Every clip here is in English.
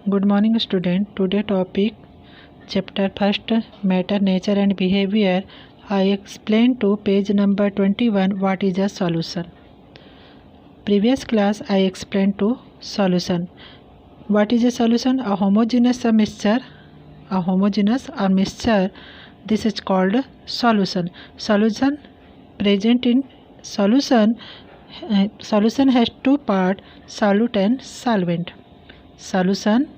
Good morning student. Today topic chapter first matter, nature and behavior. I explained to page number 21 what is a solution. Previous class I explained to solution. What is a solution? A homogeneous mixture. A homogeneous or mixture. This is called solution. Solution present in solution. Solution has two parts, solute and solvent. Solution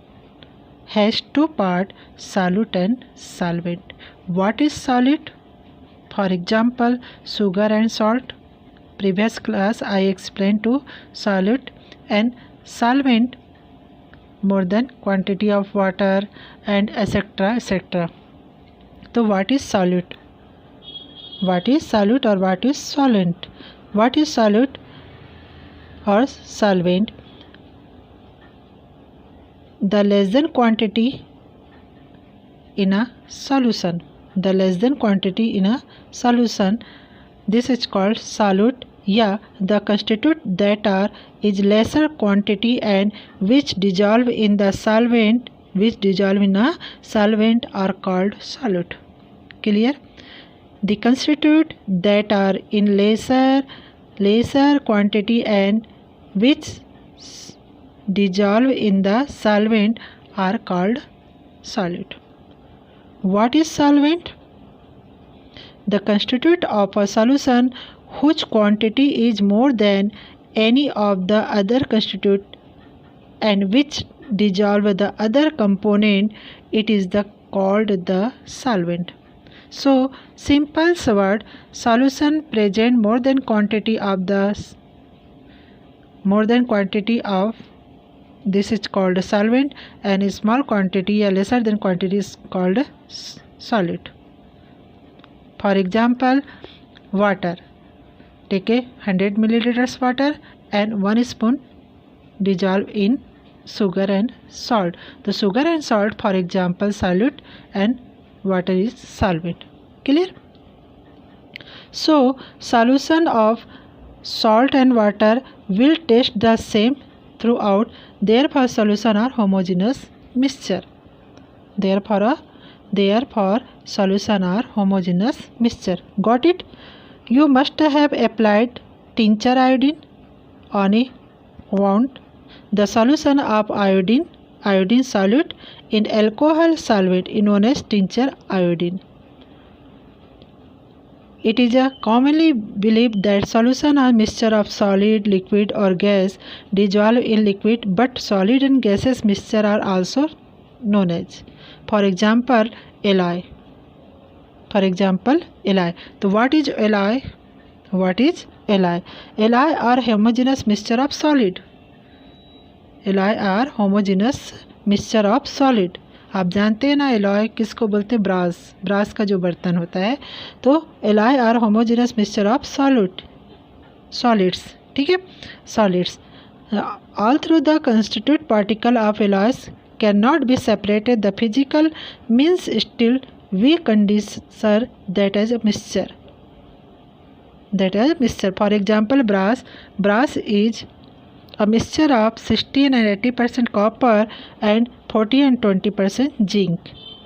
has two parts, solute and solvent. What is solid? For example, sugar and salt. Previous class I explained to solute and solvent, more than quantity of water and etc. etc. So what is solute? What is solute or what is solvent? What is solute or solvent? The less than quantity in a solution. The less than quantity in a solution. This is called solute. Yeah, the constituent that are is lesser quantity and which dissolve in the solvent, are called solute. Clear? The constituent that are in lesser quantity and which dissolve in the solvent are called solute. What is solvent? The constituent of a solution whose quantity is more than any of the other constituent and which dissolve the other component, it is called the solvent. So simple word, solution present more than quantity of this is called solvent, and a small quantity, a lesser than quantity, is called solute. For example, water. Take 100 milliliters water and 1 spoon dissolve in sugar and salt. The sugar and salt, for example, solute, and water is solvent. Clear? So solution of salt and water will taste the same throughout. Therefore solution are homogeneous mixture. Therefore solution are homogeneous mixture. Got it? You must have applied tincture iodine on a wound. The solution of iodine solute in alcohol solvent is known as tincture iodine. It is commonly believed that solution are mixture of solid, liquid or gas dissolved in liquid, but solid and gaseous mixture are also known as. For example, alloy. So what is alloy? Alloy are homogeneous mixture of solid. आप जानते हैं ना alloy किसको बोलते हैं? Brass का जो बर्तन होता है, तो alloy are homogeneous mixture of solids. ठीक है, solids. All through the constituent particle of alloys can not be separated. The physical means still we condition that as a mixture. For example, brass is a mixture of 60 and 80% copper and 40 and 20% zinc.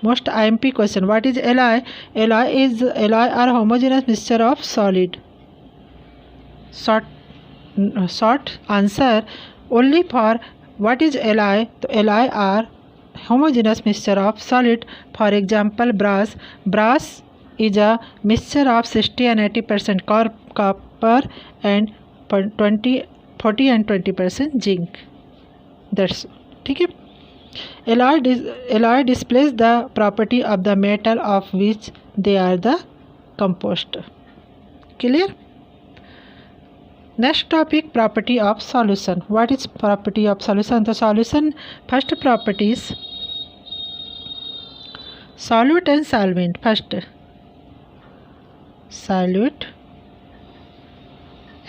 Most IMP question. What is alloy? Alloy are homogeneous mixture of solid. Short answer only for what is alloy. So alloy are homogeneous mixture of solid. For example, brass is a mixture of 60 and 80% copper and 40 and 20% zinc. That's ठीक है. Alloy displays the property of the metal of which they are the composed. Clear? Next topic, property of solution. What is property of solution? The solution first properties, solute and solvent. First, solute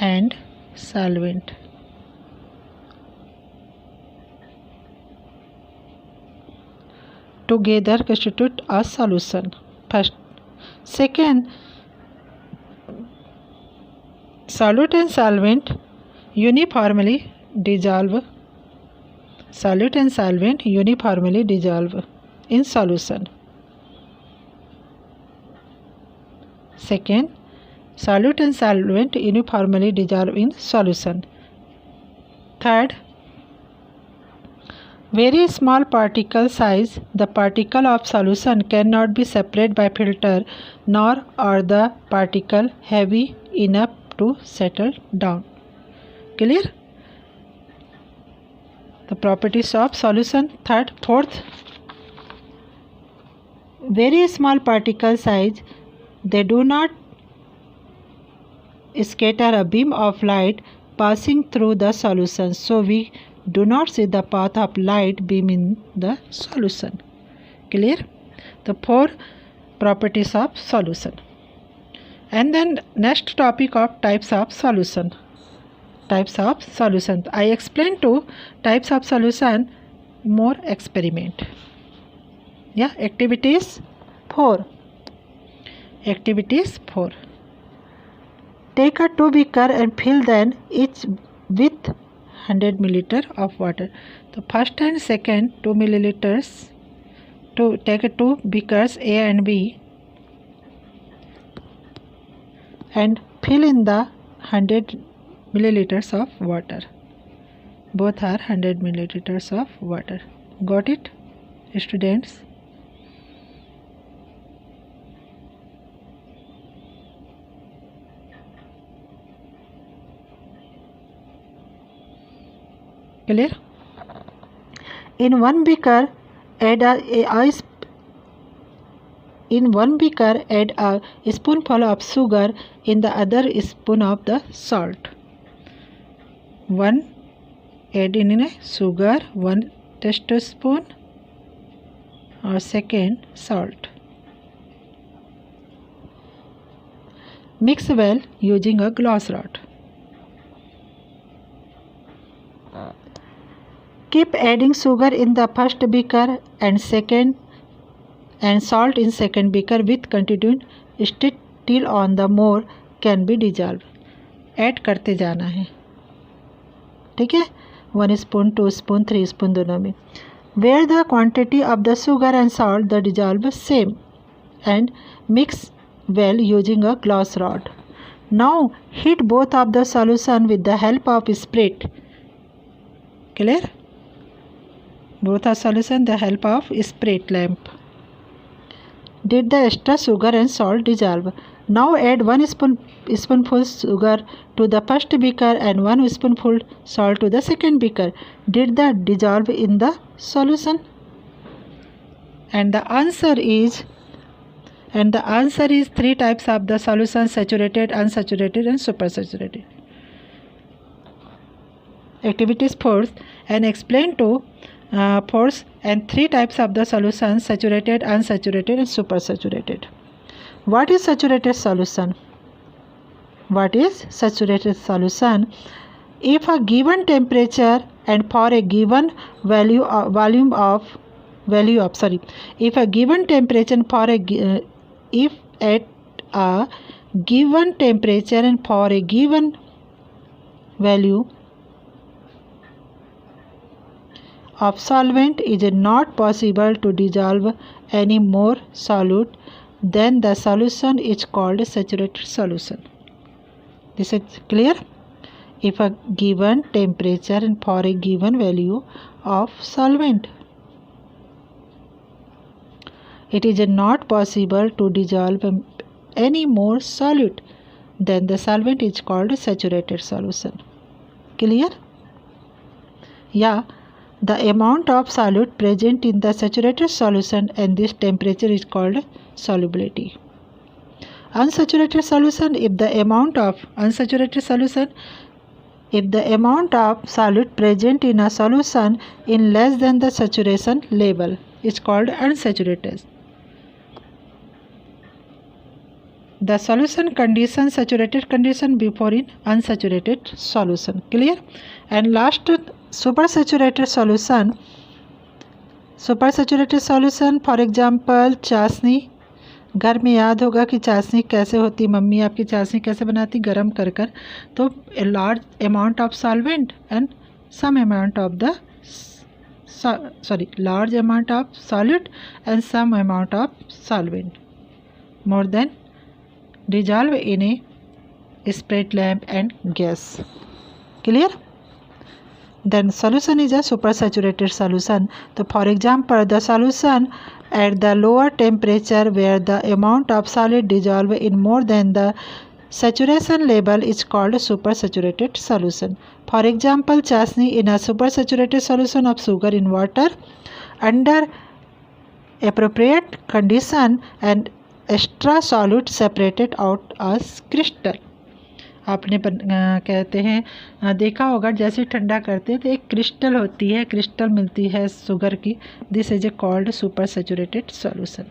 and solvent. Together constitute a solution. First. Second, solute and solvent uniformly dissolve Solute and solvent uniformly dissolve in solution. Second, solute and solvent uniformly dissolve in solution. Third, very small particle size, the particle of solution cannot be separated by filter, nor are the particle heavy enough to settle down. Clear? The properties of solution. Third, fourth, very small particle size, they do not scatter a beam of light passing through the solution, so we do not see the path of light beam in the solution. Clear? The four properties of solution. And then next topic of types of solution. Types of solution. I explained two types of solution, more experiment. Yeah, activities 4. Activities 4. Take a 2 beaker and fill them each with 100 milliliter of water. The first and second 2 milliliters. To take 2 beakers A and B and fill in the 100 milliliters of water. Both are 100 milliliters of water. Got it, students? Clear? In one beaker, add a spoonful of sugar, in the other spoon of the salt. One add in sugar, 1 tablespoon, or second salt. Mix well using a glass rod. Keep adding sugar in the first beaker and salt in second beaker with continued stir till on the more can be dissolved. Add करते जाना है, ठीक है. 1 spoon, 2 spoon, 3 spoon दोनों में. Where the quantity of the sugar and salt the dissolve same and mix well using a glass rod. Now heat both of the solution with the help of spirit. Clear? Both are solution the help of spirit lamp. Did the extra sugar and salt dissolve? Now add 1 spoonful sugar to the first beaker and 1 spoonful salt to the second beaker. Did the dissolve in the solution? And the answer is 3 types of the solution: saturated, unsaturated and supersaturated. Activities 4 and explain to 4 and 3 types of the solutions: saturated, unsaturated and supersaturated. What is saturated solution? If a given temperature and for a given if a given temperature for a if at a given temperature and for a given value of solvent is not possible to dissolve any more solute, then the solution is called saturated solution. This is clear? If a given temperature and for a given value of solvent, it is not possible to dissolve any more solute, then the solvent is called saturated solution. Clear? Yeah. The amount of solute present in the saturated solution and this temperature is called solubility. Unsaturated solution, if the amount of solute present in a solution in less than the saturation level is called unsaturated. The solution condition, saturated condition before in unsaturated solution. Clear? And last, supersaturated solution. For example चाशनी. घर में याद होगा कि चाशनी कैसे होती, mummy आपकी चाशनी कैसे बनाती, गरम कर कर. तो a large amount of solvent and some amount of the large amount of solid and some amount of solvent, more than dissolve in a spirit lamp and gas. Clear? Then solution is a supersaturated solution. So for example, the solution at the lower temperature where the amount of solid dissolve in more than the saturation level is called supersaturated solution. For example, chasni in a supersaturated solution of sugar in water under appropriate condition and extra solute separated out as crystal. आपने कहते हैं देखा होगा जैसे ठंडा करते हैं तो एक क्रिस्टल होती है, क्रिस्टल मिलती है शुगर की. This is a called super saturated solution.